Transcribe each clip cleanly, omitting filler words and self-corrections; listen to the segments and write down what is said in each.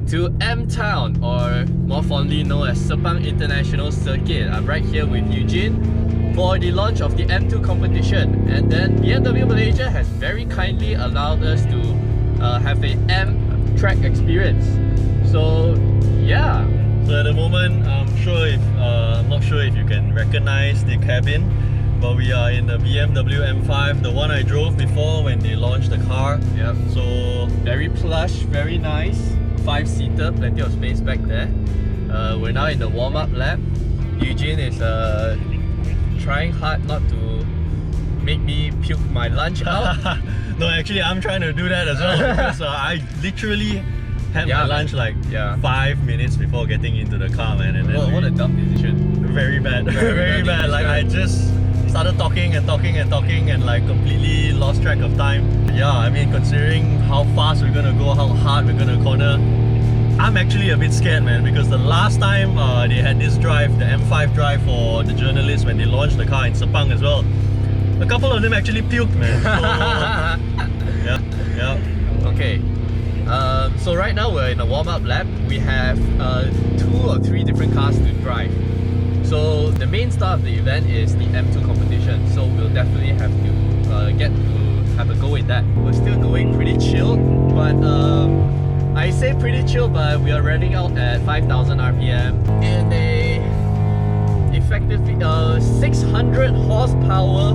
to M-Town, or more fondly known as Sepang International Circuit. I'm right here with Eugene for the launch of the M2 competition, and then BMW Malaysia has very kindly allowed us to have a M track experience. So yeah. So at the moment, I'm not sure if you can recognize the cabin, but we are in the BMW M5, the one I drove before when they launched the car. Yep. So very plush, very nice. 5-seater, plenty of space back there. We're now in the warm-up lap. Eugene is trying hard not to make me puke my lunch out. No, actually I'm trying to do that as well because I literally had my lunch like 5 minutes before getting into the car, man. And then what a dumb decision. Very bad. Very bad. Like I just started talking and like completely lost track of time. Yeah, I mean, considering how fast we're gonna go, how hard we're gonna corner, I'm actually a bit scared, man, because the last time they had this drive, the M5 drive for the journalists when they launched the car in Sepang as well, a couple of them actually puked, man. So, yeah. Okay. So right now we're in a warm-up lap. We have 2 or 3 different cars to drive. So the main star of the event is the M2 competition. So we'll definitely have to get to have a go in that. We're still going pretty chill, but I say pretty chill, but we are revving out at 5,000 RPM in a effectively 600 horsepower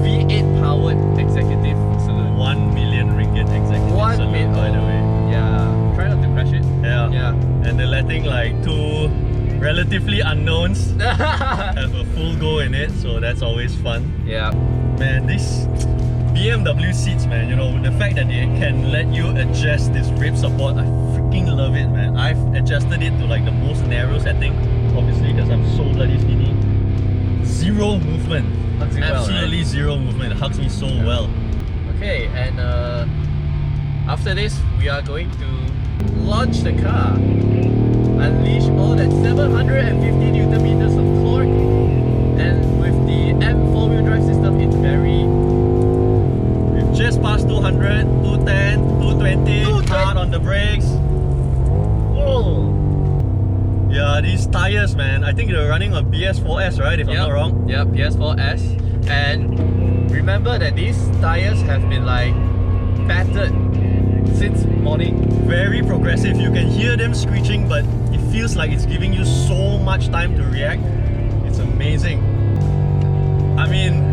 V8 powered executive saloon. 1 million ringgit executive saloon, by the way. Yeah, try not to crash it. Yeah. And they're letting like 2 relatively unknowns have a full go in it, so that's always fun. Yeah. Man, these BMW seats, man, you know, the fact that they can let you adjust this rib support, I freaking love it, man. I've adjusted it to like the most narrow setting, obviously because I'm so bloody skinny. Zero movement. Absolutely zero movement. It hugs me so well. Okay, and after this, we are going to launch the car. Unleash all that 750 Newton meters of torque, and with the M four-wheel drive system, it's very... We've just passed 200, 210, 220, hard on the brakes. Oh! Yeah, these tires, man, I think they're running on PS4S, right, if I'm not wrong? Yeah, PS4S. And remember that these tires have been like battered since morning. Very progressive. You can hear them screeching, but it feels like it's giving you so much time to react. It's amazing. I mean,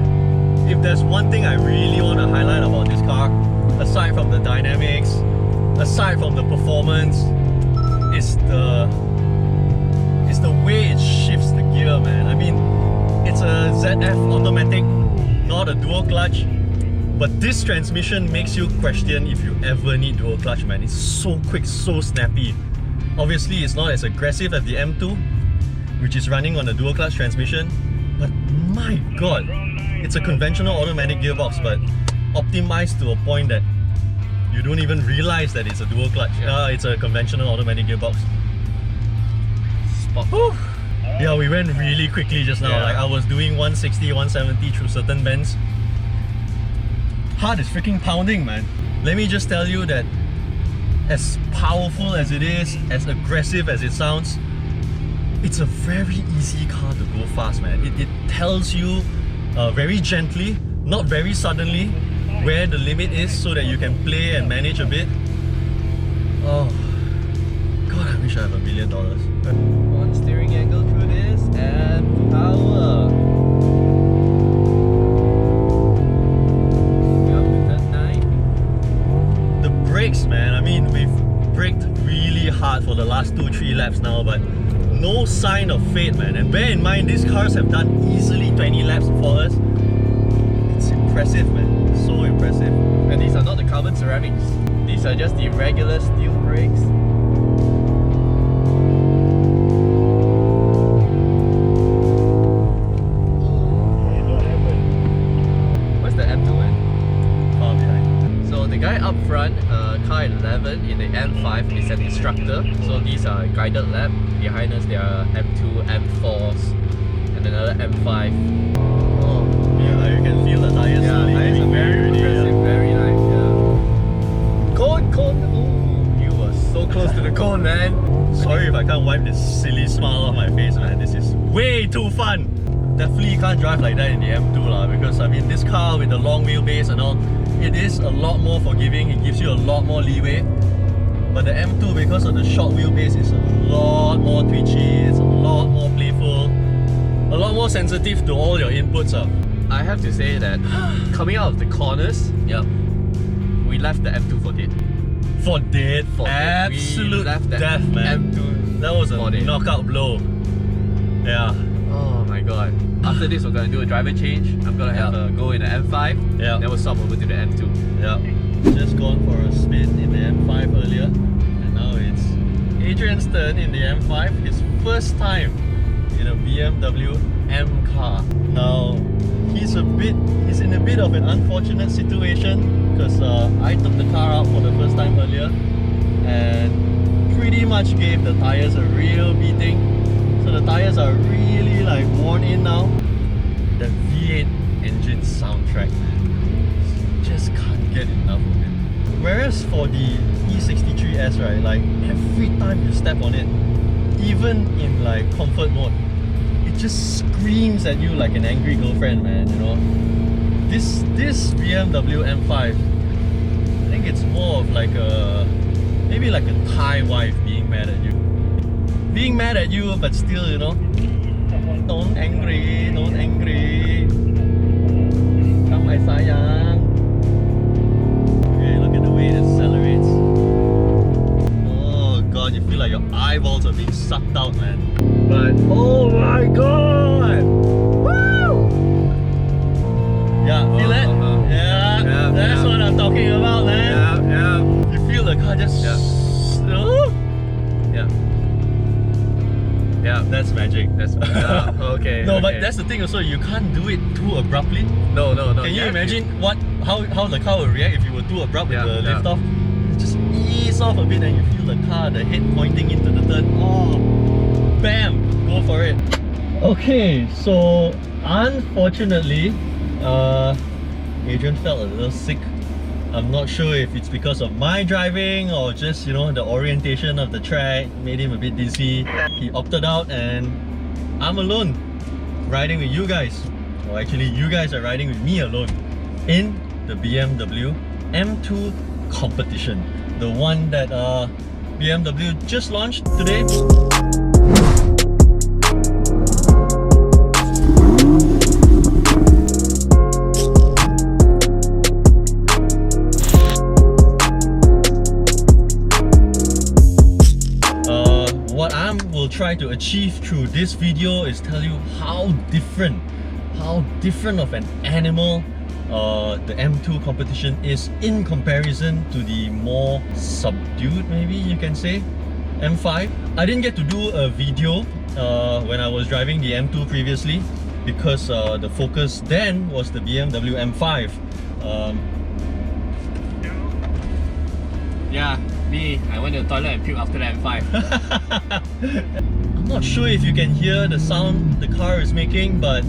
if there's one thing I really want to highlight about this car, aside from the dynamics, aside from the performance, is the way it shifts the gear, man. I mean, it's a ZF automatic, not a dual clutch. But this transmission makes you question if you ever need dual clutch, man. It's so quick, so snappy. Obviously, it's not as aggressive as the M2, which is running on a dual clutch transmission. But my god, it's a conventional automatic gearbox, but optimized to a point that you don't even realize that it's a dual clutch. It's a conventional automatic gearbox. Spot. Yeah, we went really quickly just now. Like I was doing 160, 170 through certain bends. Heart is freaking pounding, man. Let me just tell you that as powerful as it is, as aggressive as it sounds, it's a very easy car to go fast, man. It tells you very gently, not very suddenly, where the limit is so that you can play and manage a bit. Oh, God, I wish I have $1 million. One steering angle through this, and power. Brakes, man. I mean, we've braked really hard for the last 2-3 laps now, but no sign of fade, man. And bear in mind, these cars have done easily 20 laps for us. It's impressive, man. So impressive. And these are not the carbon ceramics. These are just the regular steel brakes. Where's the M2, man? Far behind. So the guy up front, car 11 in the M5, is an instructor. So these are guided lap. Behind us there are M2, M4s, and another M5. Oh, yeah, you can feel the tires. Yeah, tires are very progressive, very nice. Yeah. Cone. Ooh, you were so close close to the cone, man. Sorry if I can't wipe this silly smile off my face, man. This is way too fun. Definitely can't drive like that in the M2 lah, because I mean this car with the long wheelbase and all, it is a lot more forgiving. It gives you a lot more leeway. But the M2, because of the short wheelbase, is a lot more twitchy. It's a lot more playful, a lot more sensitive to all your inputs. I have to say that coming out of the corners, Yeah. we left the M2 for dead. For dead. For dead. Absolute We left the death, man. M2 That was a for dead. knockout blow. Yeah. Oh my god. After this, we're gonna do a driver change. I'm gonna have a go in the M5. Yeah. Then we'll swap over to the M2. Yeah. Just gone for a spin in the M5 earlier, and now it's Adrian's turn in the M5. His first time in a BMW M car. Now he's in a bit of an unfortunate situation because I took the car out for the first time earlier and pretty much gave the tires a real beating. So the tires are really like worn in now. The V8 engine soundtrack, man, just can't get enough of it. Whereas for the E63S, right, like every time you step on it, even in like comfort mode, it just screams at you like an angry girlfriend, man, you know. This BMW M5, I think it's more of like maybe like a Thai wife being mad at you. Being mad at you, but still, you know, don't angry, don't angry. Come my sayang. Okay, look at the way it accelerates. Oh god, you feel like your eyeballs are being sucked out, man. But oh my god! Woo! Yeah, feel it? Yeah, that's what I'm talking about, man. Yeah. You feel the car just... Yeah. Yeah. That's magic. That's okay. No, okay. but that's the thing also, you can't do it too abruptly. No. Can you imagine how the car will react if you were too abrupt with the lift off? You just ease off a bit and you feel the car, the head pointing into the turn. Oh, bam! Go for it. Okay, so unfortunately, Adrian felt a little sick. I'm not sure if it's because of my driving or just, you know, the orientation of the track made him a bit dizzy. He opted out and I'm alone riding with you guys. Or actually, you guys are riding with me alone in the BMW M2 competition. The one that BMW just launched today. Try to achieve through this video is tell you how different of an animal the M2 competition is in comparison to the more subdued, maybe you can say, M5. I didn't get to do a video when I was driving the M2 previously because the focus then was the BMW M5. Yeah, me. I went to the toilet and puked after the M5. I'm not sure if you can hear the sound the car is making, but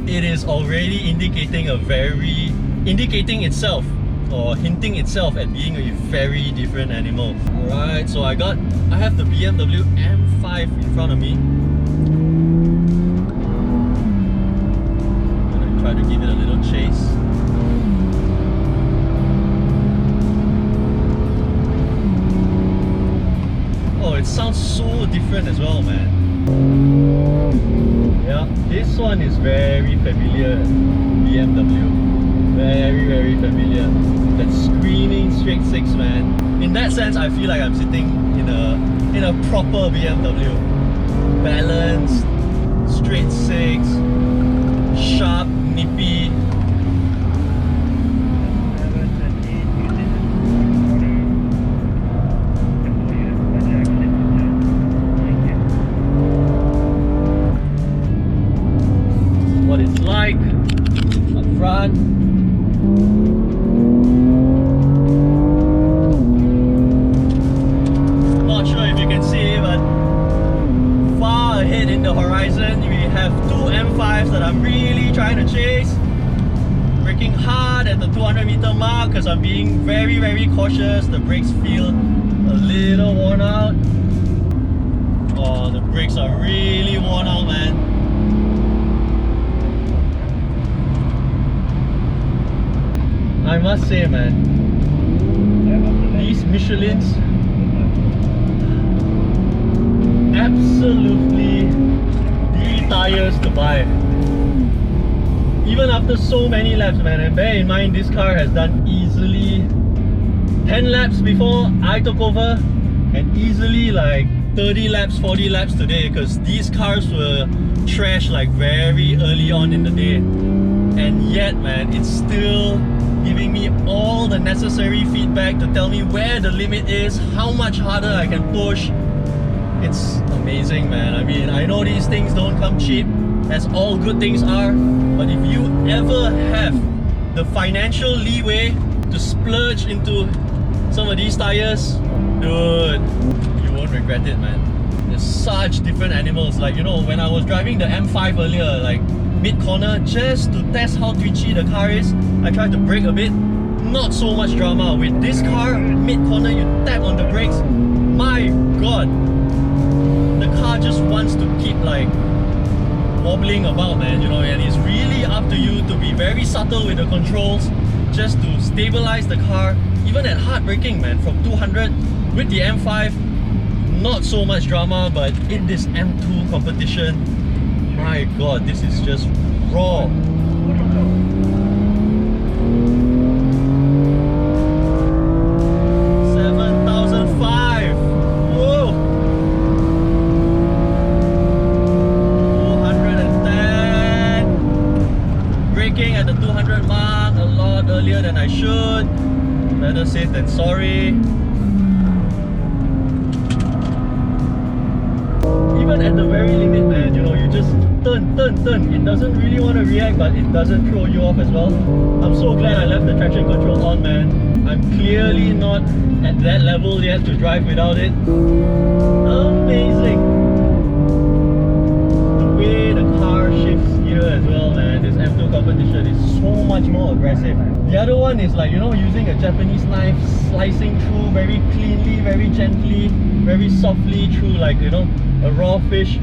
it is already indicating itself or hinting itself at being a very different animal. Alright, so I have the BMW M5 in front of me. I'm gonna try to give it a little chase. Oh, it sounds so different as well, man. Yeah, this one is very familiar. BMW, very familiar. That screaming straight six, man. In that sense, I feel like I'm sitting in a proper BMW. Balanced, straight six, sharp, nippy. What it's like up front. Not sure if you can see, but far ahead in the horizon we have two M5s that I'm really trying to chase. Braking hard at the 200-meter mark because I'm being very cautious. The brakes feel a little worn out. Oh, the brakes are really worn out, man. I must say, man, these Michelins, absolutely the tires to buy. Even after so many laps, man, and bear in mind this car has done easily 10 laps before I took over, and easily like 30 laps, 40 laps today, because these cars were trashed like very early on in the day. And yet, man, it's still giving me all the necessary feedback to tell me where the limit is, how much harder I can push. It's amazing, man. I mean, I know these things don't come cheap, as all good things are, but if you ever have the financial leeway to splurge into some of these tires, dude, you won't regret it, man. There's such different animals. Like, you know, when I was driving the M5 earlier, like mid-corner, just to test how twitchy the car is, I tried to brake a bit, not so much drama. With this car, mid-corner, you tap on the brakes, my god, the car just wants to keep like wobbling about, man, you know, and it's really up to you to be very subtle with the controls just to stabilize the car, even at hard braking, man. From 200 with the M5, not so much drama, but in this M2 competition, my god, this is just raw. 7,005. Whoa. 210. Braking at the 200 mark a lot earlier than I should. Better safe than sorry. Even at the very limit, man, you know, you just turn. It doesn't really want to react, but it doesn't throw you off as well. I'm so glad I left the traction control on, man. I'm clearly not at that level yet to drive without it. Amazing. The way the car shifts here as well, man. This M2 competition is so much more aggressive. The other one is like, you know, using a Japanese knife, slicing through very cleanly, very gently, very softly through, like, you know, a raw fish.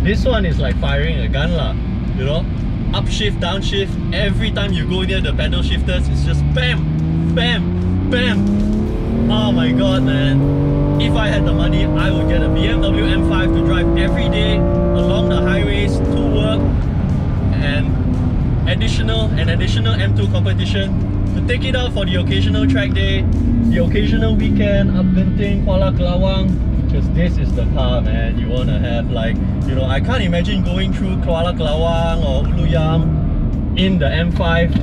This one is like firing a gun lah, you know, upshift, downshift. Every time you go near the pedal shifters, it's just bam, bam, bam. Oh my god, man. If I had the money, I would get a BMW M5 to drive every day along the highways to work, and additional M2 competition to take it out for the occasional track day, the occasional weekend up Genting, Kuala Kelawang. Because this is the car, man, you want to have. Like, you know, I can't imagine going through Kuala Kelawang or Uluyam in the M5,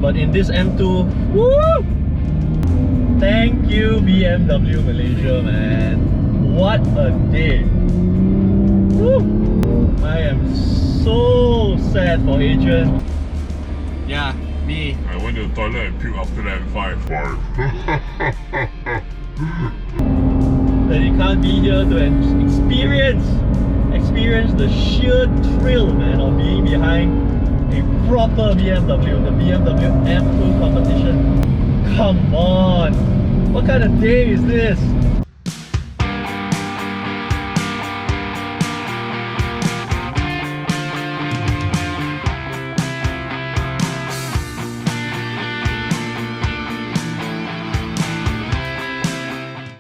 but in this M2, woo! Thank you BMW Malaysia, man. What a day. Woo! I am so sad for Adrian. Yeah, me. I went to the toilet and puked after that M5. That he can't be here to experience the sheer thrill, man, of being behind a proper BMW, the BMW M2 competition. Come on, what kind of day is this?